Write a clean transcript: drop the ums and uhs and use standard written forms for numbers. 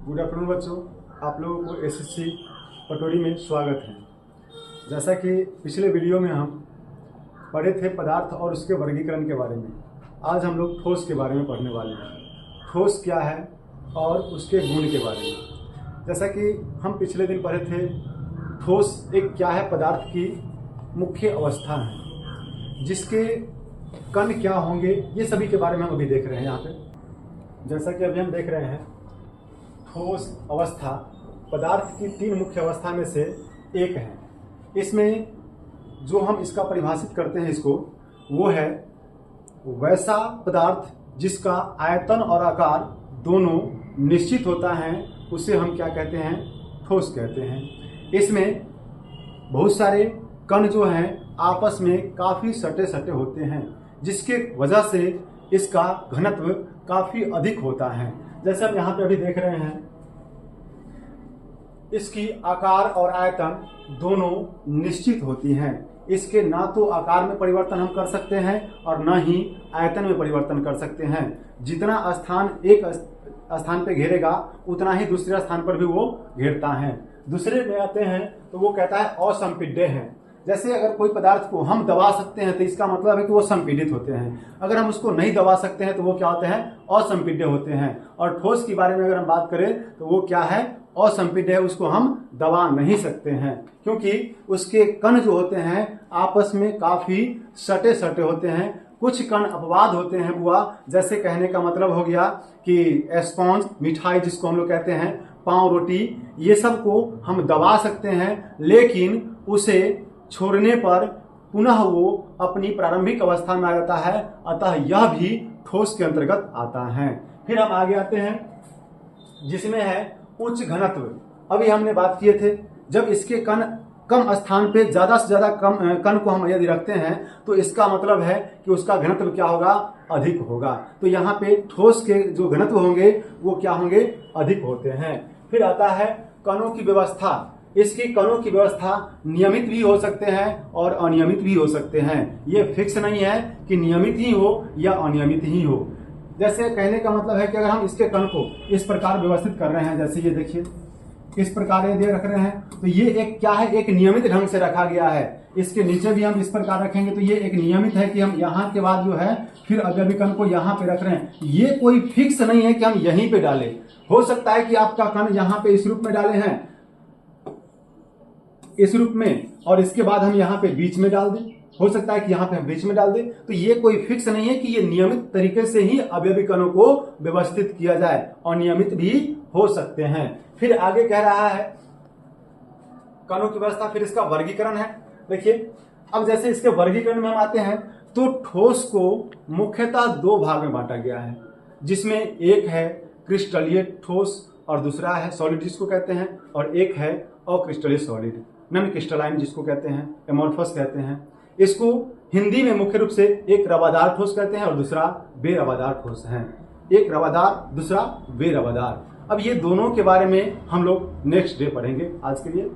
Good afternoon बच्चों, आप लोगों को एसएससी पटोरी में स्वागत है। जैसा कि पिछले वीडियो में हम पढ़े थे पदार्थ और उसके वर्गीकरण के बारे में, आज हम लोग ठोस के बारे में पढ़ने वाले हैं। ठोस क्या है और उसके गुण के बारे में। जैसा कि हम पिछले दिन पढ़े थे, ठोस एक क्या है, पदार्थ की मुख्य अवस्था है, जिसके कण क्या होंगे, ये सभी के बारे में हम अभी देख रहे हैं यहाँ पे। जैसा कि अभी हम देख रहे हैं, ठोस अवस्था पदार्थ की तीन मुख्य अवस्था में से एक है। इसमें जो हम इसका परिभाषित करते हैं इसको, वो है वैसा पदार्थ जिसका आयतन और आकार दोनों निश्चित होता है, उसे हम क्या कहते हैं, ठोस कहते हैं। इसमें बहुत सारे कण जो हैं आपस में काफी सटे सटे होते हैं, जिसके वजह से इसका घनत्व काफी अधिक होता है। जैसे हम यहाँ पे अभी देख रहे हैं, इसकी आकार और आयतन दोनों निश्चित होती हैं। इसके ना तो आकार में परिवर्तन हम कर सकते हैं और ना ही आयतन में परिवर्तन कर सकते हैं। जितना स्थान एक स्थान पे घेरेगा उतना ही दूसरे स्थान पर भी वो घेरता है। दूसरे में आते हैं तो वो कहता है असंपीड्य है। जैसे अगर कोई पदार्थ को हम दबा सकते हैं तो इसका मतलब है कि वो संपीडित होते हैं। अगर हम उसको नहीं दबा सकते हैं तो वो क्या होते हैं, असंपीड्य होते हैं। और ठोस के बारे में अगर हम बात करें तो वो क्या है, असंपीड्य है। उसको हम दबा नहीं सकते हैं क्योंकि उसके कण जो होते हैं आपस में काफी सटे सटे होते हैं। कुछ कण अपवाद होते हैं बुआ, जैसे कहने का मतलब हो गया कि स्पॉन्ज, मिठाई जिसको हम लोग कहते हैं, पाव रोटी, ये सब को हम दबा सकते हैं, लेकिन उसे छोड़ने पर पुनः वो अपनी प्रारंभिक अवस्था में आ जाता है। अतः यह भी ठोस के अंतर्गत आता है। फिर हम आगे आते हैं जिसमें है उच्च घनत्व। अभी हमने बात किए थे, जब इसके कण कम स्थान पे ज्यादा से ज्यादा कम कण को हम यदि रखते हैं तो इसका मतलब है कि उसका घनत्व क्या होगा, अधिक होगा। तो यहाँ पे ठोस के जो घनत्व होंगे वो क्या होंगे, अधिक होते हैं। फिर आता है कणों की व्यवस्था। इसकी कणों की व्यवस्था नियमित भी हो सकते हैं और अनियमित भी हो सकते हैं। ये फिक्स नहीं है कि नियमित ही हो या अनियमित ही हो। जैसे कहने का मतलब है कि अगर हम इसके कण को इस प्रकार व्यवस्थित कर रहे हैं, जैसे ये देखिए इस प्रकार यदि रख रहे हैं तो ये एक क्या है, एक नियमित ढंग से रखा गया है। इसके नीचे भी हम इस प्रकार रखेंगे तो ये एक नियमित है कि हम यहाँ के बाद जो है फिर अवयवी कण को यहाँ पे रख रहे हैं। ये कोई फिक्स नहीं है कि हम यहीं पे डालें। हो सकता है कि आपका कण यहाँ पे इस रूप में डाले हैं, इस रूप में, और इसके बाद हम यहाँ पे बीच में डाल दें। हो सकता है कि यहाँ पे हम बीच में डाल दें। तो ये कोई फिक्स नहीं है कि ये नियमित तरीके से ही अवयवी कणों को व्यवस्थित किया जाए, अनियमित भी हो सकते हैं। फिर आगे कह रहा है कणों की व्यवस्था, फिर इसका वर्गीकरण है। देखिए अब जैसे इसके वर्गीकरण में हम आते हैं तो ठोस को मुख्यतः दो भाग में बांटा गया है, जिसमें एक है क्रिस्टलीय ठोस और दूसरा है सॉलिड जिसको कहते हैं, और एक है अक्रिस्टलीय सॉलिड, नॉन क्रिस्टलाइन जिसको कहते हैं, एमोर्फस कहते हैं। इसको हिंदी में मुख्य रूप से एक रवादार ठोस कहते हैं और दूसरा बेरवादार ठोस है। एक रवादार, दूसरा बेरवादार। अब ये दोनों के बारे में हम लोग नेक्स्ट डे पढ़ेंगे। आज के लिए